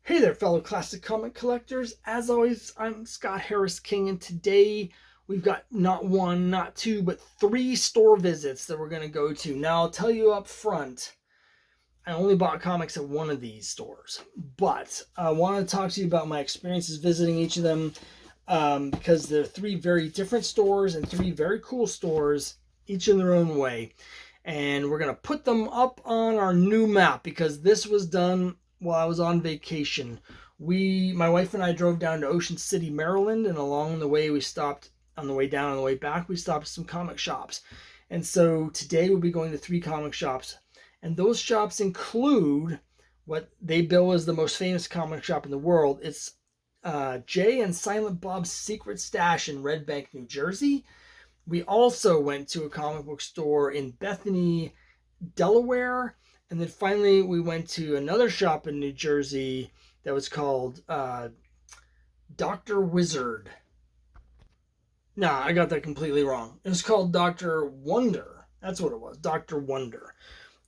Hey there, fellow classic comic collectors. As always, I'm Scott Harris King, and today we've got not one, not two, but three store visits that we're going to go to. Now, I'll tell you up front, I only bought comics at one of these stores, but I want to talk to you about my experiences visiting each of them because they're three very different stores and three very cool stores, each in their own way. And we're going to put them up on our new map because this was done while I was on vacation. My wife and I drove down to Ocean City, Maryland, and along the way we stopped, on the way down and the way back, we stopped at some comic shops. And so today we'll be going to three comic shops, and those shops include what they bill as the most famous comic shop in the world. It's Jay and Silent Bob's Secret Stash in Red Bank, New Jersey. We also went to a comic book store in Bethan, Delaware. And then finally, we went to another shop in New Jersey that was called Dr. Wizard. Nah, I got that completely wrong. It was called Dr. Wonder. That's what it was, Dr. Wonder.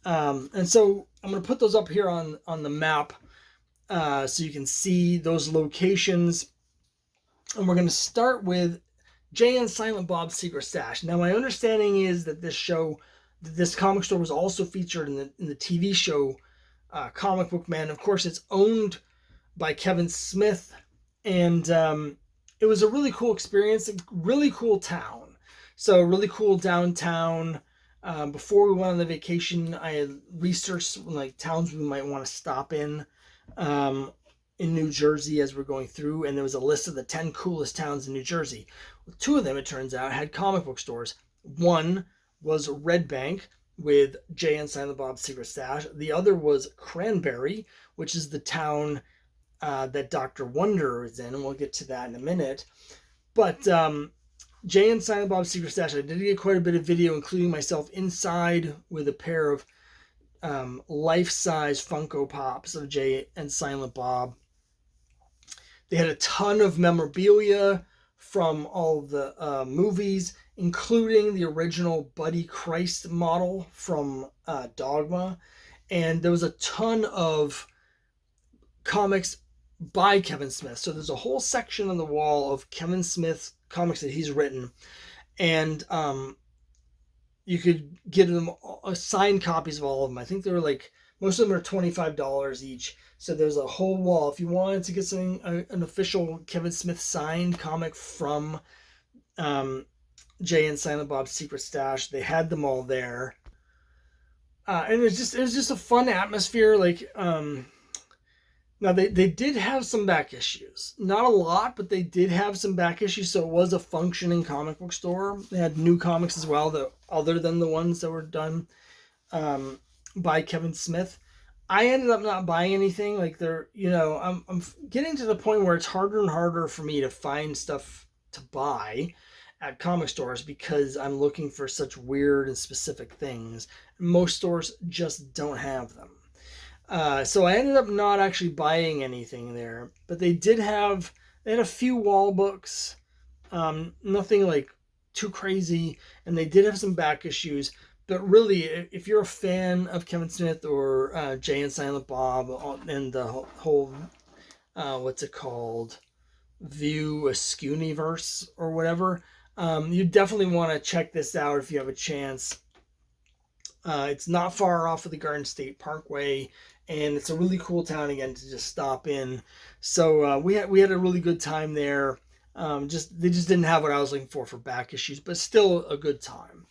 And so I'm going to put those up here on the map so you can see those locations. And we're going to start with Jay and Silent Bob's Secret Stash. Now, my understanding is that this comic store was also featured in the TV show Comic Book Man. Of course, it's owned by Kevin Smith, and it was a really cool experience, a really cool town. So, really cool downtown. Before we went on the vacation, I had researched like towns we might want to stop in New Jersey as we're going through, and there was a list of the 10 coolest towns in New Jersey. Well, two of them, it turns out, had comic book stores. One was Red Bank with Jay and Silent Bob's Secret Stash. The other was Cranberry, which is the town that Dr. Wonder is in, and we'll get to that in a minute. But Jay and Silent Bob's Secret Stash, I did get quite a bit of video, including myself inside with a pair of life-size Funko Pops of Jay and Silent Bob. They had a ton of memorabilia from all the movies, including the original Buddy Christ model from Dogma. And there was a ton of comics by Kevin Smith. So there's a whole section on the wall of Kevin Smith's comics that he's written. And you could get them signed copies of all of them. I think they were like, most of them are $25 each. So there's a whole wall. If you wanted to get something, an official Kevin Smith signed comic from Jay and Silent Bob's Secret Stash, they had them all there. And it was just a fun atmosphere. Like, now they did have some back issues. Not a lot, but they did have some back issues. So it was a functioning comic book store. They had new comics as well, other than the ones that were done by Kevin Smith. I ended up not buying anything. Like I'm getting to the point where it's harder and harder for me to find stuff to buy at comic stores because I'm looking for such weird and specific things. Most stores just don't have them. So I ended up not actually buying anything there, but they had a few wall books, nothing like too crazy, and they did have some back issues. But really, if you're a fan of Kevin Smith or Jay and Silent Bob and the whole, what's it called, View Askew-universe or whatever, you definitely want to check this out if you have a chance. It's not far off of the Garden State Parkway, and it's a really cool town again to just stop in. So we had a really good time there. They just didn't have what I was looking for back issues, but still a good time.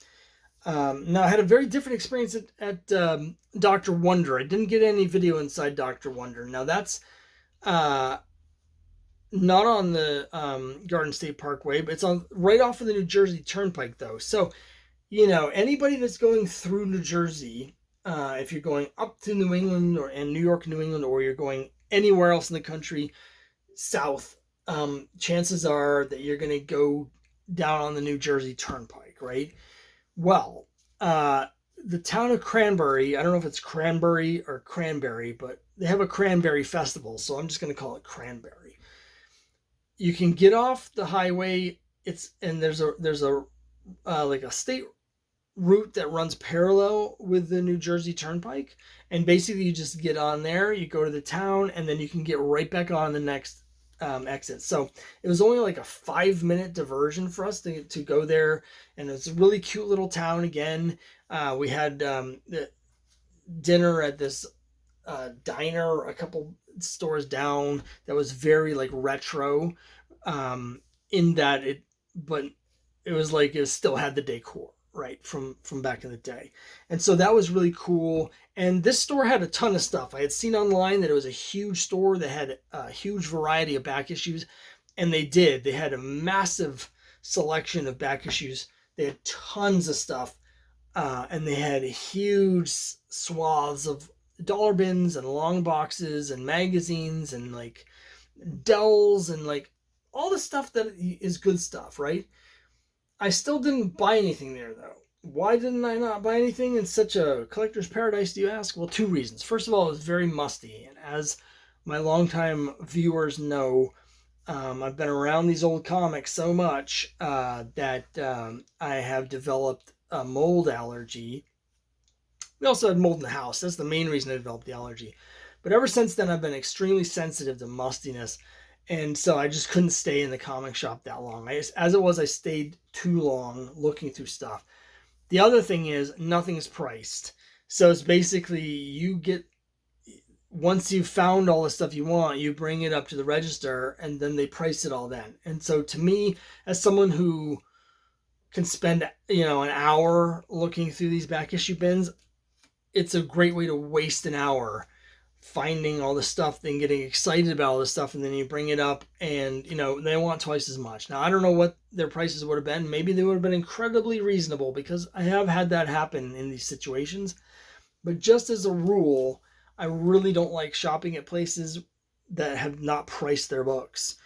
Now, I had a very different experience at Dr. Wonder. I didn't get any video inside Dr. Wonder. Now, that's not on the Garden State Parkway, but it's on right off of the New Jersey Turnpike, though. So, anybody that's going through New Jersey, if you're going up to New England and New York, New England, or you're going anywhere else in the country south, chances are that you're going to go down on the New Jersey Turnpike, right? Well, the town of Cranberry, I don't know if it's Cranberry or Cranberry, but they have a Cranberry Festival, so I'm just going to call it Cranberry. You can get off the highway. There's a like a state route that runs parallel with the New Jersey Turnpike. And basically, you just get on there, you go to the town, and then you can get right back on the next exit. So it was only like a 5-minute diversion for us to go there. And it's a really cute little town again. We had dinner at this diner a couple stores down that was very like retro, in that but it was like it still had the decor right from back in the day, and so that was really cool. And this store had a ton of stuff. I had seen online that it was a huge store that had a huge variety of back issues, and they had a massive selection of back issues. They had tons of stuff, and they had huge swaths of dollar bins and long boxes and magazines and like Dells and like all the stuff that is good stuff, right? I still didn't buy anything there though. Why didn't I not buy anything in such a collector's paradise, do you ask? Well, two reasons. First of all, it was very musty, and as my longtime viewers know, I've been around these old comics so much that I have developed a mold allergy. We also had mold in the house. That's the main reason I developed the allergy. But ever since then, I've been extremely sensitive to mustiness. And so I just couldn't stay in the comic shop that long. As it was, I stayed too long looking through stuff. The other thing is nothing is priced. So it's basically once you've found all the stuff you want, you bring it up to the register and then they price it all then. And so to me, as someone who can spend, an hour looking through these back issue bins, it's a great way to waste an hour finding all the stuff, then getting excited about all the stuff, and then you bring it up and they want twice as much. Now I don't know what their prices would have been. Maybe they would have been incredibly reasonable, because I have had that happen in these situations. But just as a rule, I really don't like shopping at places that have not priced their books,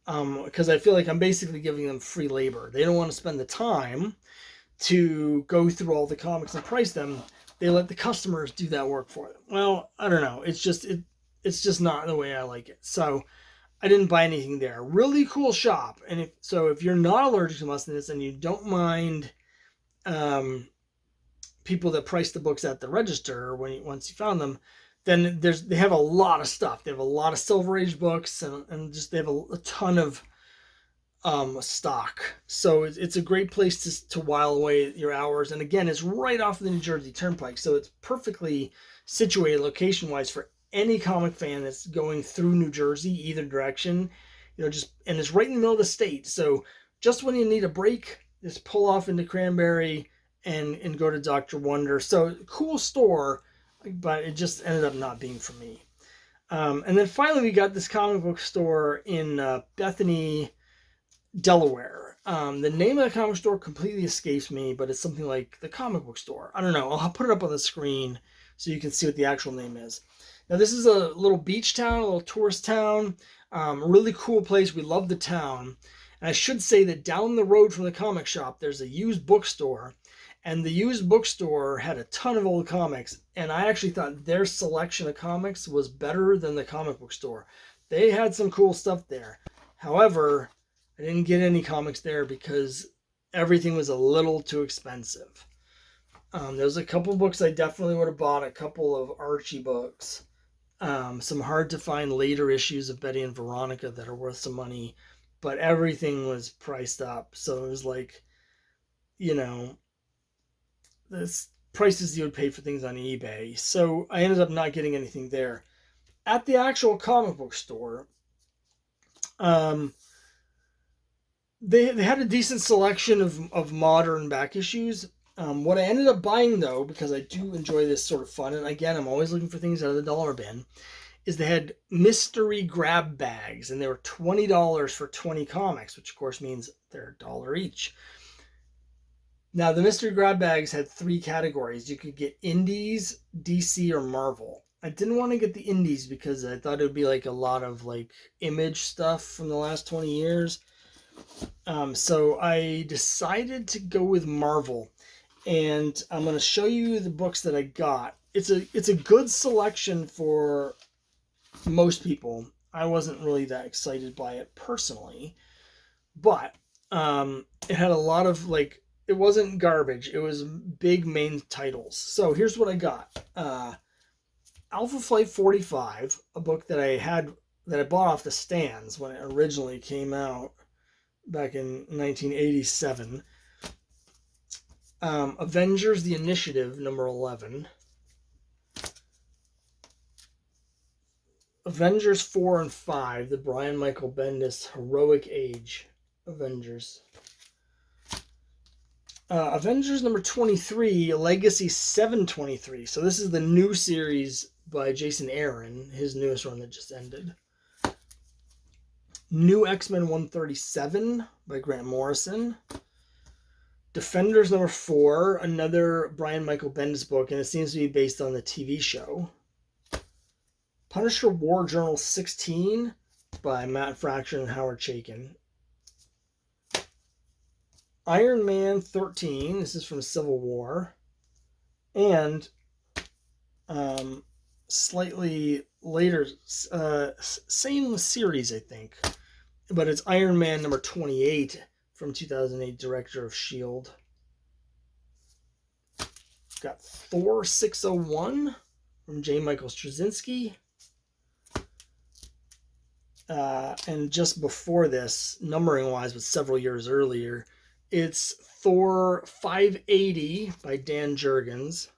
because I feel like I'm basically giving them free labor. They don't want to spend the time to go through all the comics and price them. They let the customers do that work for them. Well, I don't know. It's just not the way I like it. So I didn't buy anything there. Really cool shop. And if you're not allergic to mustiness and you don't mind people that price the books at the register once you found them, then they have a lot of stuff. They have a lot of Silver Age books, and just they have a ton of stock. So it's a great place to while away your hours. And again, it's right off the New Jersey Turnpike, so it's perfectly situated location wise for any comic fan that's going through New Jersey either direction. And it's right in the middle of the state. So just when you need a break, just pull off into Cranberry and go to Dr. Wonder. So cool store, but it just ended up not being for me. And then finally we got this comic book store in Bethany, Delaware. The name of the comic store completely escapes me, but it's something like the comic book store. I don't know. I'll put it up on the screen so you can see what the actual name is. Now, this is a little beach town, a little tourist town. Really cool place. We love the town. And I should say that down the road from the comic shop, there's a used bookstore. And the used bookstore had a ton of old comics. And I actually thought their selection of comics was better than the comic book store. They had some cool stuff there. However, I didn't get any comics there because everything was a little too expensive. There's a couple books I definitely would have bought, a couple of Archie books, some hard to find later issues of Betty and Veronica that are worth some money, but everything was priced up. So it was like, the prices you would pay for things on eBay. So I ended up not getting anything there. At the actual comic book store, they had a decent selection of modern back issues. What I ended up buying, though, because I do enjoy this sort of fun, and again, I'm always looking for things out of the dollar bin, is they had mystery grab bags, and they were $20 for 20 comics, which of course means they're $1 each. Now, the mystery grab bags had 3 categories. You could get Indies, DC, or Marvel. I didn't want to get the Indies because I thought it would be like a lot of like Image stuff from the last 20 years. So I decided to go with Marvel, and I'm going to show you the books that I got. It's a good selection for most people. I wasn't really that excited by it personally, but it had a lot of like it wasn't garbage. It was big main titles. So here's what I got. Alpha Flight 45, a book that I bought off the stands when it originally came out back in 1987. Avengers: The Initiative, number 11. Avengers 4 and 5, the Brian Michael Bendis Heroic Age Avengers. Avengers number 23, Legacy 723. So this is the new series by Jason Aaron, his newest run that just ended. New X-Men 137 by Grant Morrison. Defenders number 4, another Brian Michael Bendis book, and it seems to be based on the TV show. Punisher War Journal 16 by Matt Fraction and Howard Chaykin. Iron Man 13, this is from Civil War. And slightly later, same series, I think. But it's Iron Man number 28 from 2008, Director of S.H.I.E.L.D. Got Thor 601 from J. Michael Straczynski. And just before this, numbering-wise, but several years earlier, it's Thor 580 by Dan Jurgens.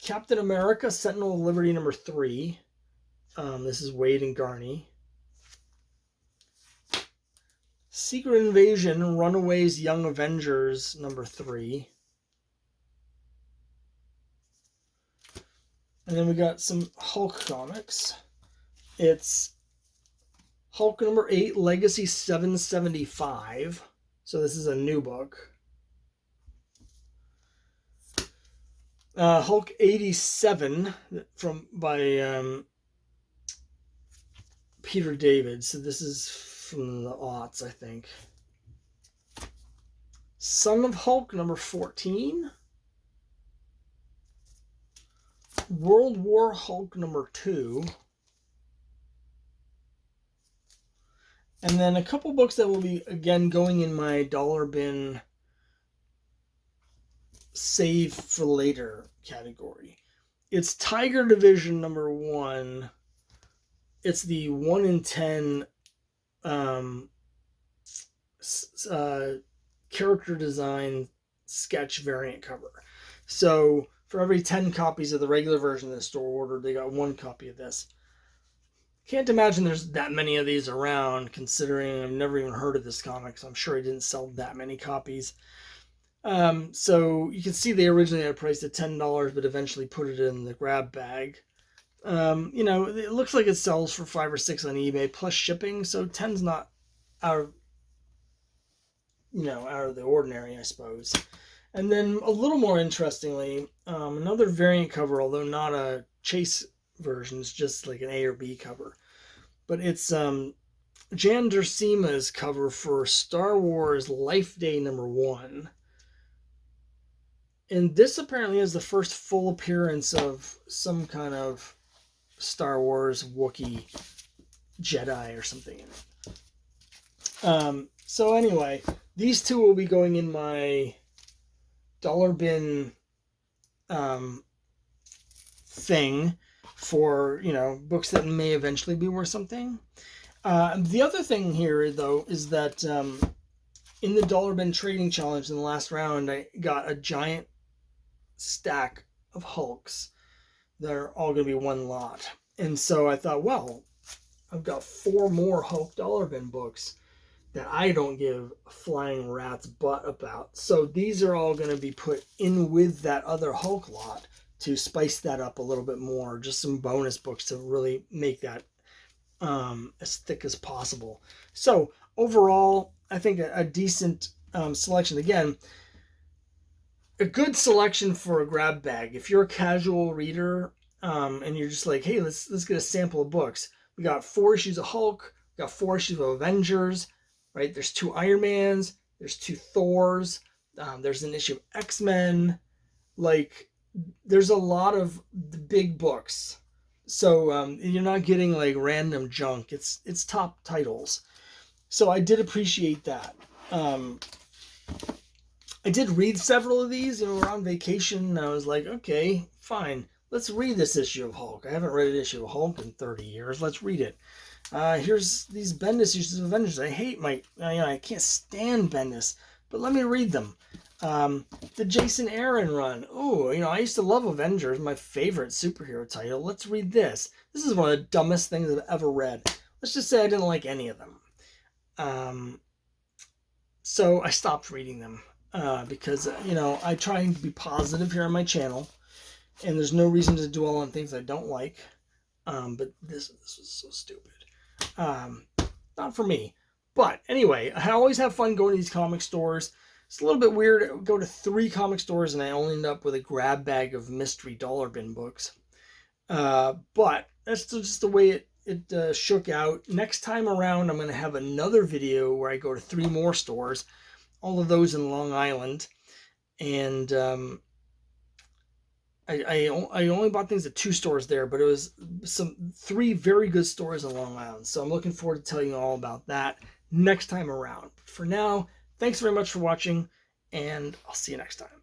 Captain America, Sentinel of Liberty number 3. This is Wade and Garney. Secret Invasion, Runaways Young Avengers number 3. And then we got some Hulk comics. It's Hulk number 8, Legacy 775. So this is a new book. Hulk 87 by Peter David. So this is from the aughts, I think. Son of Hulk number 14. World War Hulk number 2. And then a couple books that will be, again, going in my dollar bin save for later category. It's Tiger Division number 1. It's the 1 in 10 character design sketch variant cover. So for every 10 copies of the regular version of the store order, they got 1 copy of this. Can't imagine there's that many of these around, considering I've never even heard of this comic, so I'm sure he didn't sell that many copies. So you can see they originally had it priced at $10, but eventually put it in the grab bag. You know, it looks like it sells for $5 or $6 on eBay plus shipping, so 10's not out of the ordinary, I suppose. And then a little more interestingly, another variant cover, although not a chase version, it's just like an A or B cover. But it's Jan Dersima's cover for Star Wars Life Day number 1. And this apparently is the first full appearance of some kind of Star Wars Wookiee Jedi or something in it. So anyway, these two will be going in my dollar bin thing for, books that may eventually be worth something. The other thing here, though, is that in the dollar bin trading challenge in the last round, I got a giant stack of Hulks. They're all going to be one lot. And so I thought, well, I've got 4 more Hulk dollar bin books that I don't give a flying rat's butt about. So these are all going to be put in with that other Hulk lot to spice that up a little bit more. Just some bonus books to really make that as thick as possible. So overall, I think a decent selection. Again, a good selection for a grab bag. If you're a casual reader and you're just like, hey, let's get a sample of books. We got 4 issues of Hulk. We got 4 issues of Avengers. Right? There's 2 Iron Mans. There's 2 Thors. There's an issue of X-Men. Like, there's a lot of the big books. So you're not getting like random junk. It's top titles. So I did appreciate that. I did read several of these. You know, we're on vacation, and I was like, okay, fine. Let's read this issue of Hulk. I haven't read an issue of Hulk in 30 years. Let's read it. Here's these Bendis issues of Avengers. I hate I can't stand Bendis, but let me read them. The Jason Aaron run. Oh, I used to love Avengers, my favorite superhero title. Let's read this. This is one of the dumbest things I've ever read. Let's just say I didn't like any of them. So I stopped reading them because, I try to be positive here on my channel, and there's no reason to dwell on things I don't like. But this was so stupid. Not for me. But anyway, I always have fun going to these comic stores. It's a little bit weird. I go to 3 comic stores and I only end up with a grab bag of mystery dollar bin books. But that's just the way it shook out. Next time around, I'm going to have another video where I go to 3 more stores, all of those in Long Island. And I only bought things at 2 stores there, but it was 3 very good stores in Long Island. So I'm looking forward to telling you all about that next time around. For now, thanks very much for watching, and I'll see you next time.